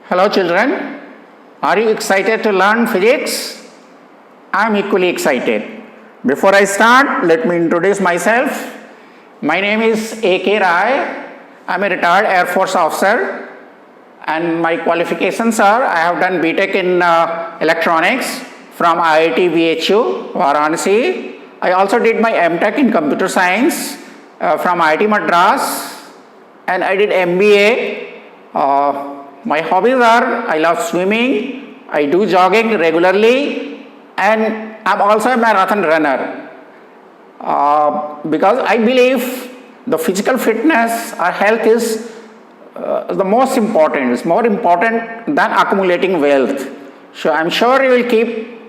Hello children, are you excited to learn physics? I am equally excited. Before I start, let me introduce myself. My name is A.K. Rai. I am a retired Air Force officer and my qualifications are I have done BTech in electronics from IIT VHU, Varanasi. I also did my MTech in computer science from IIT Madras and I did MBA. My hobbies are I love swimming, I do jogging regularly, and I'm also a marathon runner because I believe the physical fitness or health is the most important. It's more important than accumulating wealth. So I'm sure you will keep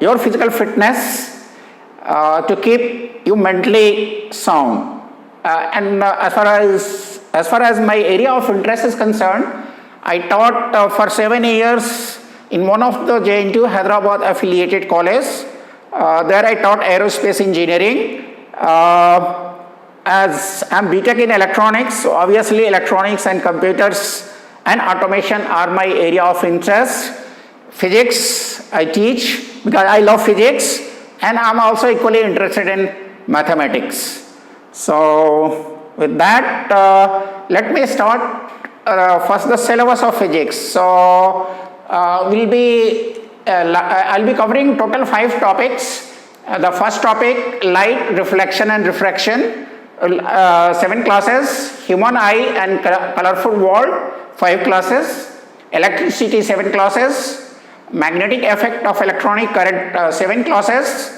your physical fitness to keep you mentally sound. As far as my area of interest is concerned, I taught for 7 years in one of the JNTU Hyderabad affiliated college. There I taught aerospace engineering. As I'm BTech in electronics, so obviously electronics and computers and automation are my area of interest. Physics I teach because I love physics, and I'm also equally interested in mathematics. So with that, let me start first the syllabus of physics. So I'll be covering total 5 topics. The first topic, light, reflection and refraction, 7 classes, human eye and colorful world, 5 classes, electricity, 7 classes, magnetic effect of electronic current, 7 classes,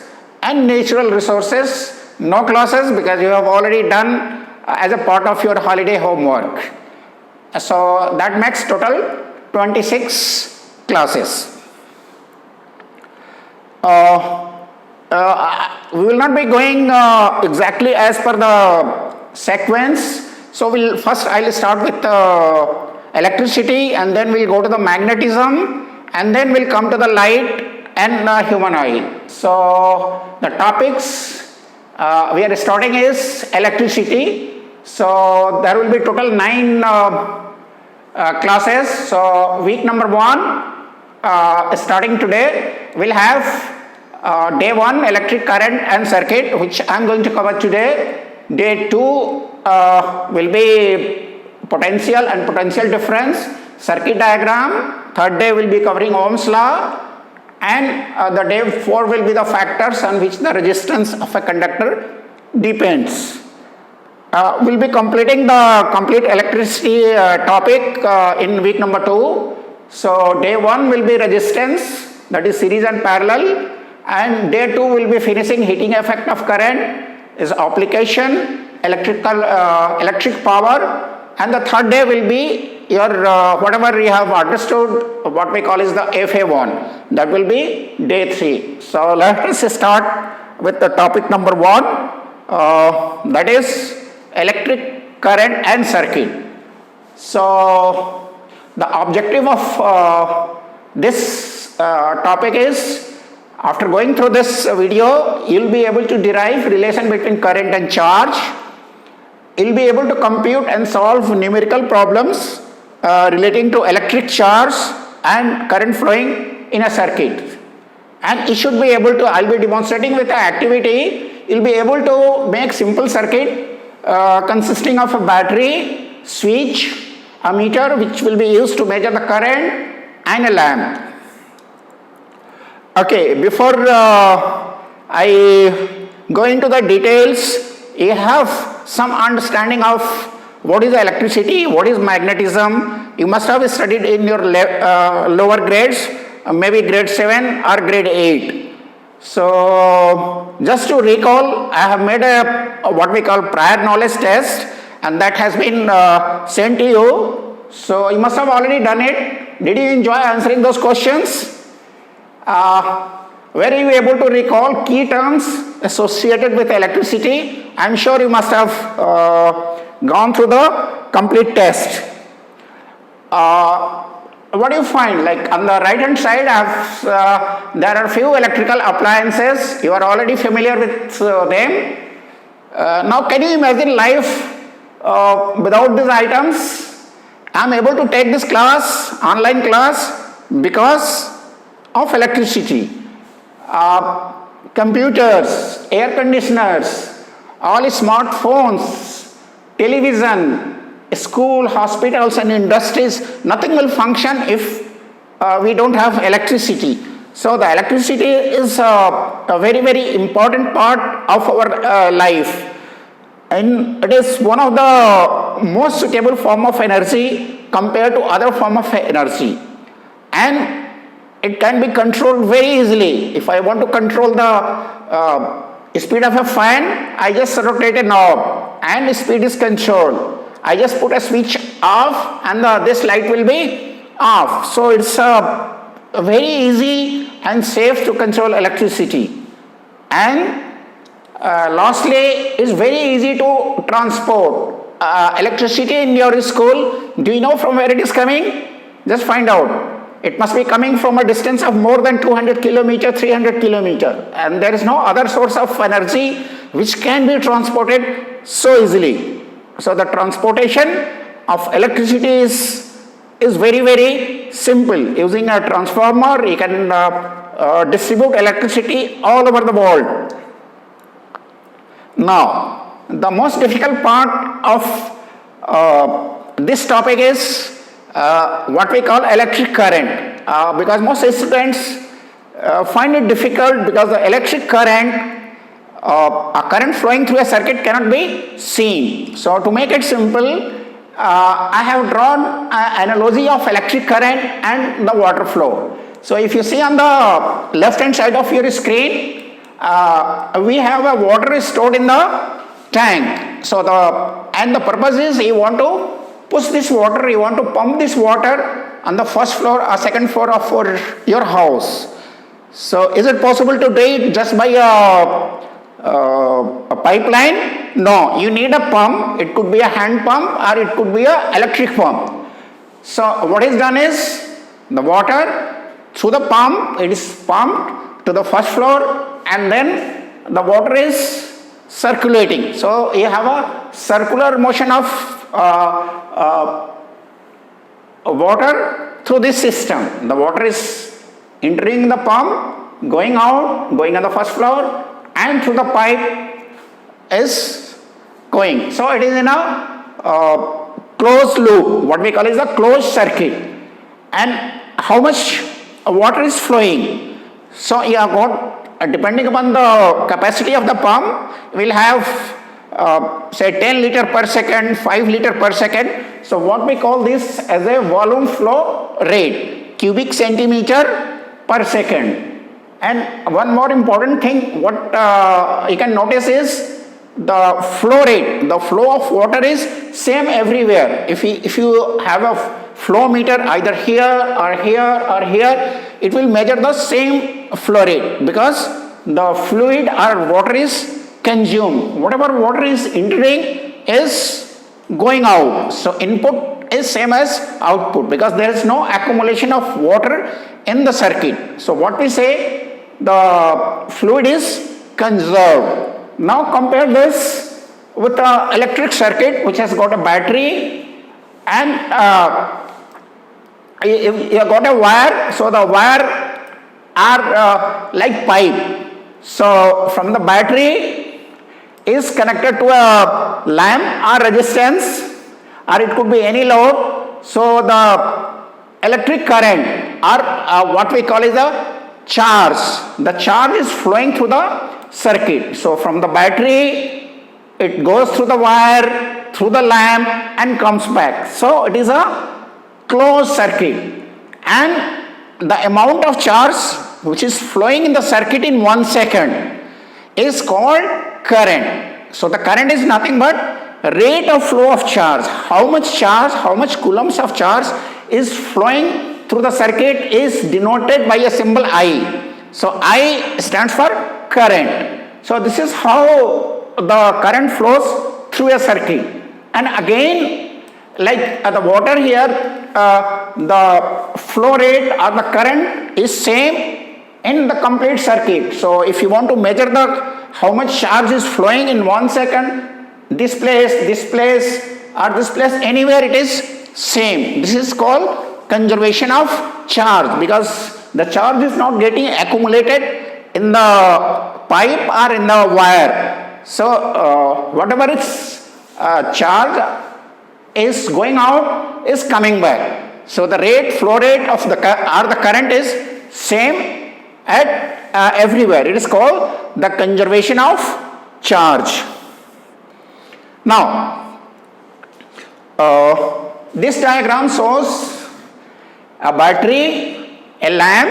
and natural resources, no classes because you have already done as a part of your holiday homework. So that makes total 26 classes. We will not be going exactly as per the sequence. So I'll start with electricity, and then we'll go to the magnetism, and then we'll come to the light and human eye. So the topics we are starting is electricity. So there will be total 9 classes. So week number 1 starting today, we'll have day 1 electric current and circuit, which I am going to cover today. Day 2 will be potential and potential difference, circuit diagram. Third day will be covering Ohm's law, and the day 4 will be the factors on which the resistance of a conductor depends. We'll be completing the complete electricity topic in week number 2. So day 1 will be resistance, that is series and parallel, and day 2 will be finishing heating effect of current, is application, electric power, and the third day will be your whatever we have understood, what we call is the FA1, that will be day 3. So let us start with the topic number 1, that is electric current and circuit. So the objective of this topic is, after going through this video, you will be able to derive relation between current and charge. You will be able to compute and solve numerical problems relating to electric charge and current flowing in a circuit. And you should be able to, I'll be demonstrating with an activity, you'll be able to make simple circuit consisting of a battery, switch, a meter which will be used to measure the current, and a lamp. Okay, before I go into the details, you have some understanding of what is electricity, what is magnetism. You must have studied in your lower grades, maybe grade 7 or grade 8. So just to recall, I have made a what we call prior knowledge test, and that has been sent to you. So you must have already done it. Did you enjoy answering those questions? Were you able to recall key terms associated with electricity? I am sure you must have gone through the complete test. What do you find? Like on the right hand side, there are few electrical appliances. You are already familiar with them. Now can you imagine life without these items? I am able to take this class, online class, because of electricity. Computers, air conditioners, all smartphones, television, school, hospitals and industries, nothing will function if we don't have electricity. So the electricity is a very, very important part of our life. And it is one of the most suitable form of energy compared to other form of energy. And it can be controlled very easily. If I want to control the speed of a fan, I just rotate a knob and the speed is controlled. I just put a switch off and this light will be off. So it's very easy and safe to control electricity. And lastly, it's very easy to transport electricity in your school. Do you know from where it is coming? Just find out. It must be coming from a distance of more than 200 kilometer, 300 kilometer, and there is no other source of energy which can be transported so easily. So the transportation of electricity is very, very simple. Using a transformer, you can distribute electricity all over the world. Now, the most difficult part of this topic is what we call electric current, because most students find it difficult because the electric current, a current flowing through a circuit cannot be seen. So to make it simple, I have drawn an analogy of electric current and the water flow. So if you see on the left hand side of your screen, we have a water is stored in the tank. So the purpose is you want to push this water, you want to pump this water on the first floor or second floor of your house. So is it possible to do it just by a pipeline? No, you need a pump. It could be a hand pump or it could be an electric pump. So what is done is the water through the pump, it is pumped to the first floor and then the water is circulating. So you have a circular motion of water through this system. The water is entering the pump, going out, going on the first floor, and through the pipe is going. So it is in a closed loop, what we call is a closed circuit. And how much water is flowing? So you have got, depending upon the capacity of the pump, we'll have say 10 liter per second, 5 liter per second. So what we call this as a volume flow rate, cubic centimeter per second. And one more important thing, what you can notice is the flow rate. The flow of water is same everywhere. If you have a flow meter either here or here or here, it will measure the same flow rate because the fluid or water is consumed. Whatever water is entering is going out. So input is same as output because there is no accumulation of water in the circuit. So what we say, the fluid is conserved. Now compare this with the electric circuit which has got a battery and you have got a wire. So the wire are like pipe. So from the battery is connected to a lamp or resistance or it could be any load. So the electric current or what we call is the charge. The charge is flowing through the circuit. So from the battery it goes through the wire, through the lamp and comes back. So it is a closed circuit and the amount of charge which is flowing in the circuit in 1 second is called current. So the current is nothing but rate of flow of charge. How much charge, how much coulombs of charge is flowing through the circuit is denoted by a symbol I. So I stands for current. So this is how the current flows through a circuit. And again, like the water here, the flow rate or the current is same in the complete circuit. So if you want to measure how much charge is flowing in 1 second, this place, or this place, anywhere it is same. This is called conservation of charge, because the charge is not getting accumulated in the pipe or in the wire. So whatever its charge is going out is coming back. So the flow rate of the current is same at everywhere. It is called the conservation of charge. Now, this diagram shows a battery, a lamp,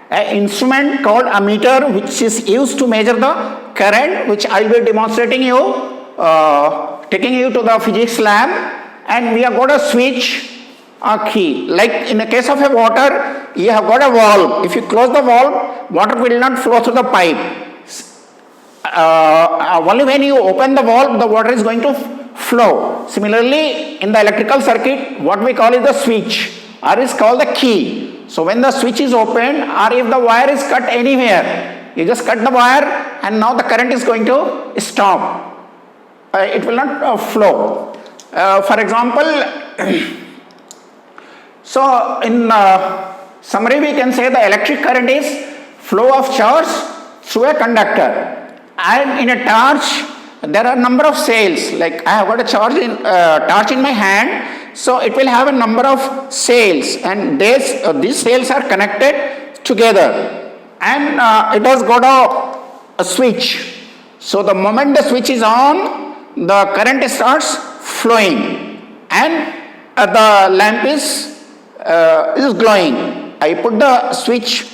an instrument called ammeter, which is used to measure the current, which I will be demonstrating you, taking you to the physics lab, and we have got a switch, a key. Like in the case of a water, you have got a valve. If you close the valve, water will not flow through the pipe. Only when you open the valve, the water is going to flow. Similarly, in the electrical circuit, what we call is the switch, or is called the key. So when the switch is open, or if the wire is cut anywhere, you just cut the wire and now the current is going to stop. It will not flow. For example, so in summary we can say the electric current is flow of charge through a conductor. And in a torch, there are number of cells. Like I have got a torch in my hand, so it will have a number of cells, and these cells are connected together, and it has got a switch. So the moment the switch is on, the current starts flowing, and the lamp is glowing. I put the switch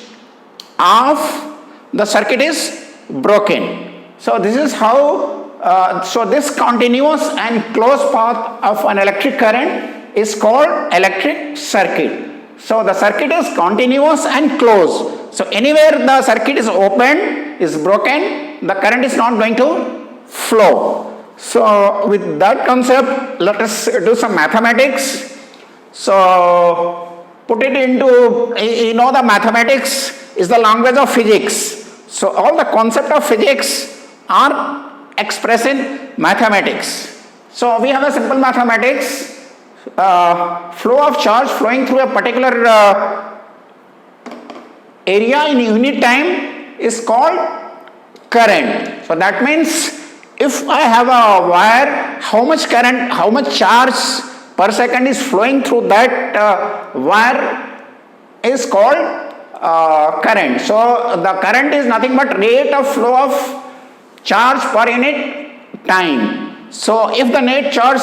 off, the circuit is broken. So this is how, so this continuous and closed path of an electric current is called electric circuit. So the circuit is continuous and closed. So anywhere the circuit is open, is broken, the current is not going to flow. So with that concept, let us do some mathematics. So put it into, the mathematics is the language of physics. So all the concept of physics are expressed in mathematics. So we have a simple mathematics, flow of charge flowing through a particular area in unit time is called current. So that means if I have a wire, how much current, how much charge per second is flowing through that wire is called current. So the current is nothing but rate of flow of charge per unit time. So if the net charge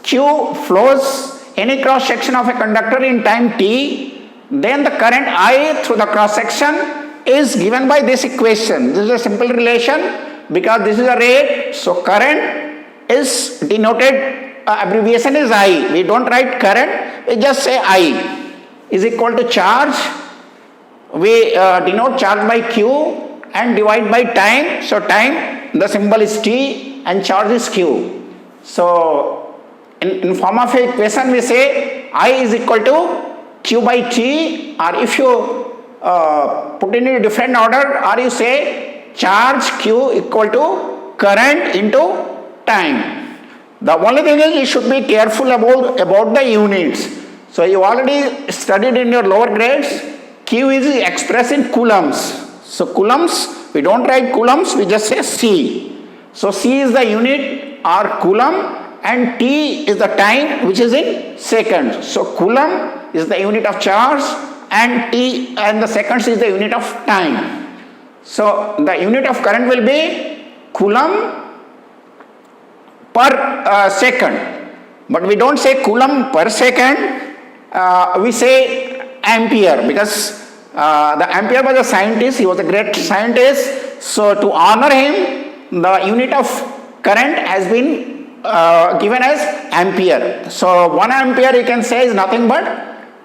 Q flows any cross section of a conductor in time t, then the current I through the cross section is given by this equation. This is a simple relation because this is a rate. So current is denoted, abbreviation is I. We don't write current, we just say I is equal to charge. We denote charge by Q and divide by time. So time, the symbol is T and charge is Q. So in form of a equation we say I is equal to Q by T, or if you put in a different order, or you say charge Q equal to current into time. The only thing is you should be careful about the units. So you already studied in your lower grades, Q is expressed in coulombs. So coulombs, we don't write coulombs, we just say C. So C is the unit or coulomb, and T is the time, which is in seconds. So coulomb is the unit of charge, and T and the seconds is the unit of time. So the unit of current will be coulomb per second. But we don't say coulomb per second, we say ampere, because the Ampere was a scientist, he was a great scientist. So to honor him, the unit of current has been given as ampere. So 1 ampere you can say is nothing but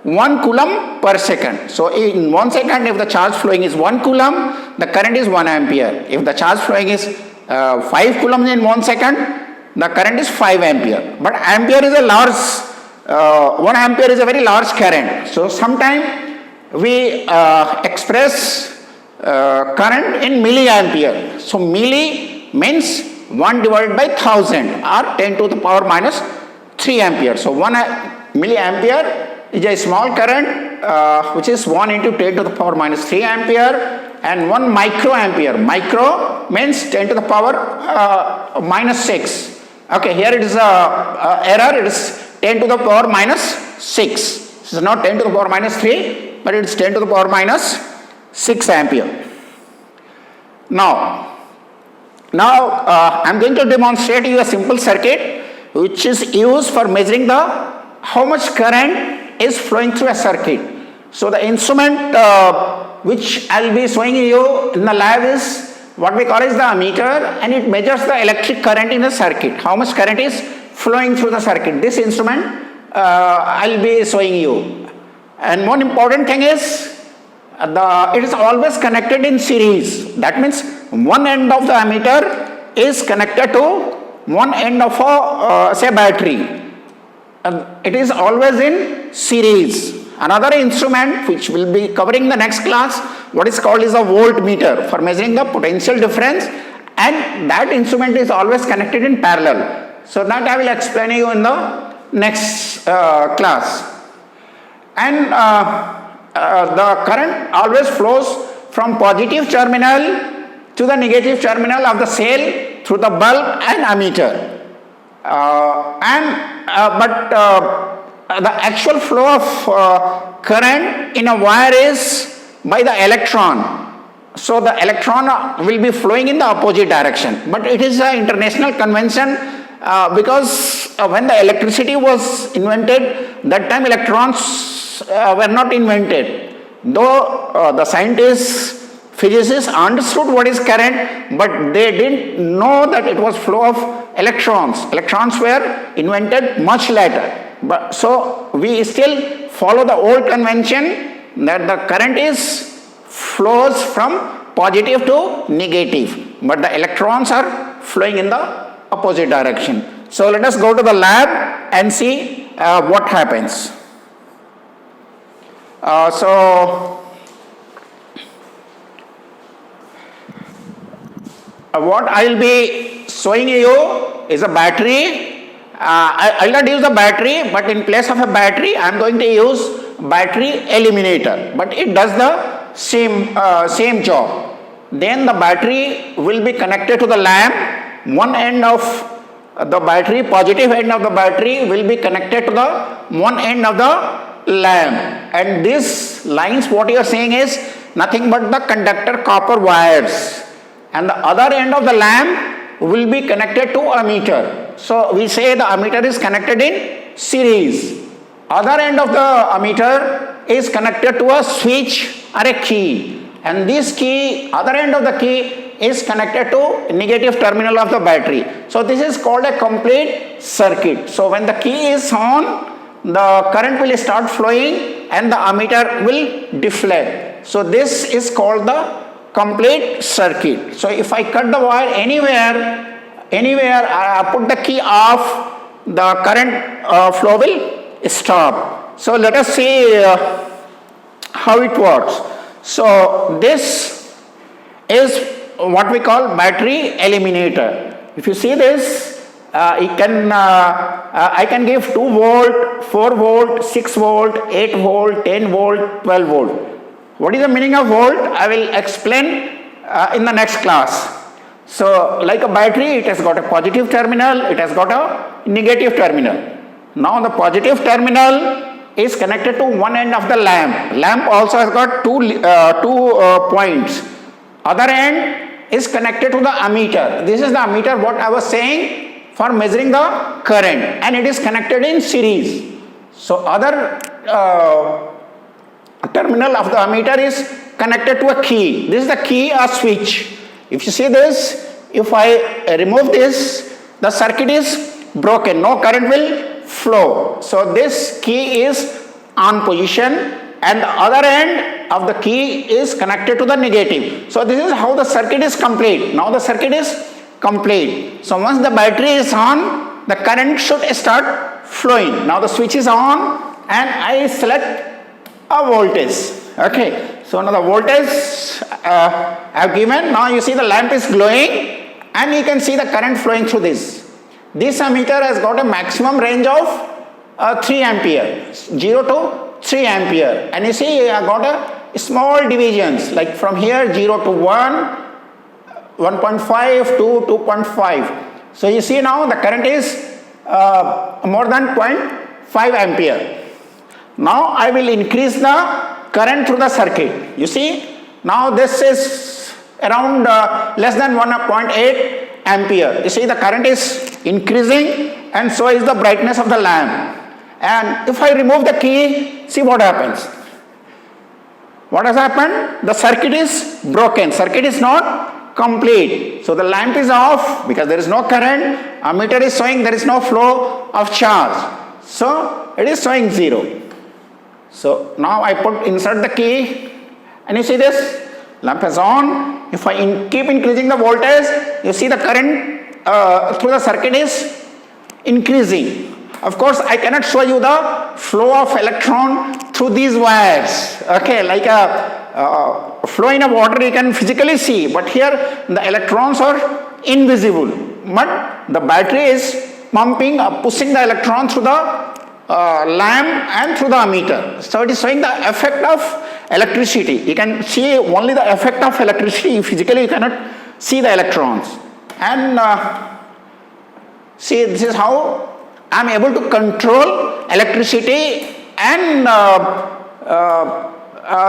1 coulomb per second. So in 1 second, if the charge flowing is 1 coulomb, the current is 1 ampere. If the charge flowing is 5 coulombs in 1 second, the current is 5 ampere. But ampere is a large, 1 ampere is a very large current. So sometimes we express current in milliampere. So milli means 1 divided by 1000 or 10 to the power minus 3 ampere. So 1 milliampere is a small current which is 1 into 10 to the power minus 3 ampere, and 1 microampere. Micro means 10 to the power minus 6. Okay, here it is error, it is 10 to the power minus 6. This is not 10 to the power minus 3, but it is 10 to the power minus 6 ampere. Now I am going to demonstrate you a simple circuit which is used for measuring the how much current is flowing through a circuit. So the instrument which I will be showing you in the lab is what we call is the ammeter, and it measures the electric current in the circuit, how much current is flowing through the circuit. This instrument I will be showing you. And one important thing is it is always connected in series. That means one end of the ammeter is connected to one end of a say battery. It is always in series. Another instrument which will be covering in the next class, what is called is a voltmeter for measuring the potential difference, and that instrument is always connected in parallel. So that I will explain you in the next class. And the current always flows from positive terminal to the negative terminal of the cell through the bulb and ammeter. But the actual flow of current in a wire is by the electron. So the electron will be flowing in the opposite direction. But it is an international convention because when the electricity was invented, that time electrons were not invented. Though the scientists, physicists understood what is current, but they didn't know that it was flow of electrons. Electrons were invented much later. But so we still follow the old convention that the current flows from positive to negative, but the electrons are flowing in the opposite direction. So let us go to the lab and see what happens. What I will be showing you is a battery. I will not use the battery, but in place of a battery I am going to use battery eliminator, but it does the same job. Then the battery will be connected to the lamp. One end of the battery, positive end of the battery, will be connected to the one end of the lamp, and these lines, what you are saying is nothing but the conductor copper wires, and the other end of the lamp will be connected to ammeter. So we say the ammeter is connected in series. Other end of the ammeter is connected to a switch or a key, and this key, other end of the key is connected to negative terminal of the battery. So this is called a complete circuit. So when the key is on, the current will start flowing and the ammeter will deflect. So this is called the complete circuit. So if I cut the wire anywhere I put the key off, the current flow will stop. So let us see how it works. So this is what we call battery eliminator. If you see this, I can give 2 volt, 4 volt, 6 volt, 8 volt, 10 volt, 12 volt. What is the meaning of volt? I will explain in the next class. So like a battery, it has got a positive terminal, it has got a negative terminal. Now the positive terminal is connected to one end of the lamp. Lamp also has got two points. Other end is connected to the ammeter. This is the ammeter, what I was saying, for measuring the current, and it is connected in series. So other terminal of the ammeter is connected to a key. This is the key or switch. If you see this, if I remove this, the circuit is broken, no current will flow. So this key is on position and the other end of the key is connected to the negative. So this is how the circuit is complete. Now the circuit is complete. So once the battery is on, the current should start flowing. Now the switch is on and I select a voltage. Okay, so now the voltage I have given. Now you see the lamp is glowing and you can see the current flowing through this. This ammeter has got a maximum range of 3 ampere, 0 to 3 ampere. And you see I got a small divisions like from here 0 to 1, 1.5 to 2.5. So you see now the current is more than 0.5 ampere. Now I will increase the current through the circuit. You see now this is around less than 1.8 ampere. You see the current is increasing and so is the brightness of the lamp. And if I remove the key, see what happens. What has happened? The circuit is broken. Circuit is not complete. So the lamp is off because there is no current. Ammeter is showing there is no flow of charge. So it is showing 0. So now I insert the key and you see this lamp is on. If I keep increasing the voltage, you see the current through the circuit is increasing. Of course, I cannot show you the flow of electron through these wires. Okay, like a flow in a water you can physically see, but here the electrons are invisible. But the battery is pumping, pushing the electron through the lamp and through the ammeter. So it is showing the effect of electricity. You can see only the effect of electricity. Physically you cannot see the electrons. And see, this is how I am able to control electricity and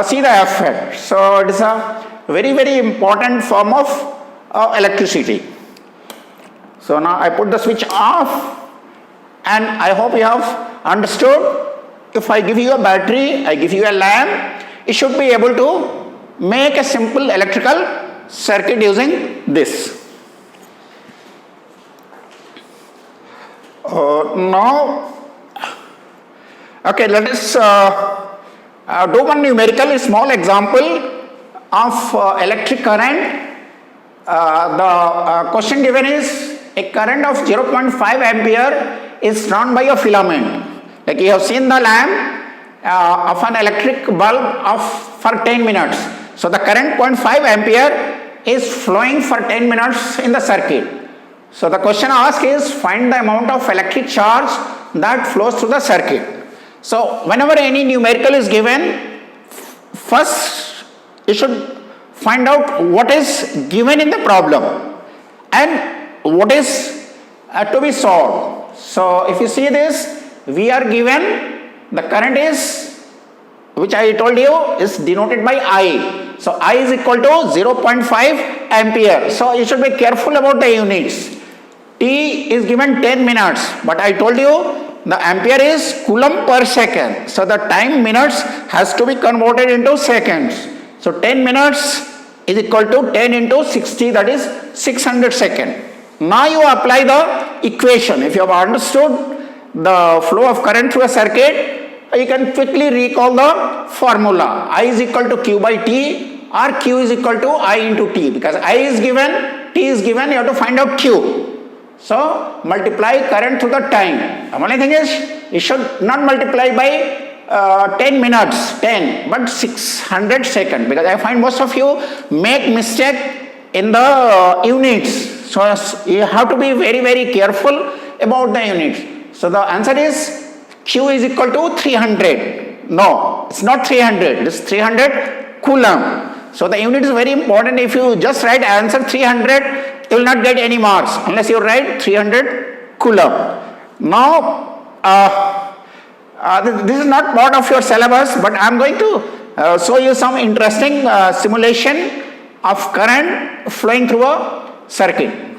see the effect. So it is a very, very important form of electricity. So now I put the switch off and I hope you have understood. If I give you a battery, I give you a lamp, you should be able to make a simple electrical circuit using this. Now, okay, let us do one numerical small example of electric current. The question given is a current of 0.5 ampere is drawn by a filament. Like you have seen the lamp of an electric bulb for 10 minutes. So the current 0.5 ampere is flowing for 10 minutes in the circuit. So the question asked is find the amount of electric charge that flows through the circuit. So whenever any numerical is given, first you should find out what is given in the problem and what is to be solved. So if you see this, we are given the current is, which I told you, is denoted by I. So I is equal to 0.5 ampere. So you should be careful about the units. T is given 10 minutes, but I told you the ampere is coulomb per second. So the time minutes has to be converted into seconds. So 10 minutes is equal to 10 into 60, that is 600 seconds. Now you apply the equation. If you have understood the flow of current through a circuit, you can quickly recall the formula. I is equal to Q by T or Q is equal to I into T, because I is given, T is given, you have to find out Q. So multiply current through the time. The only thing is you should not multiply by 10 minutes, 10, but 600 seconds, because I find most of you make mistake in the units. So you have to be very, very careful about the units. So the answer is Q is equal to 300. No, it's not 300, it's 300 coulomb. So the unit is very important. If you just write answer 300, you will not get any marks unless you write 300 coulomb. Now, this is not part of your syllabus, but I am going to show you some interesting simulation of current flowing through a circuit.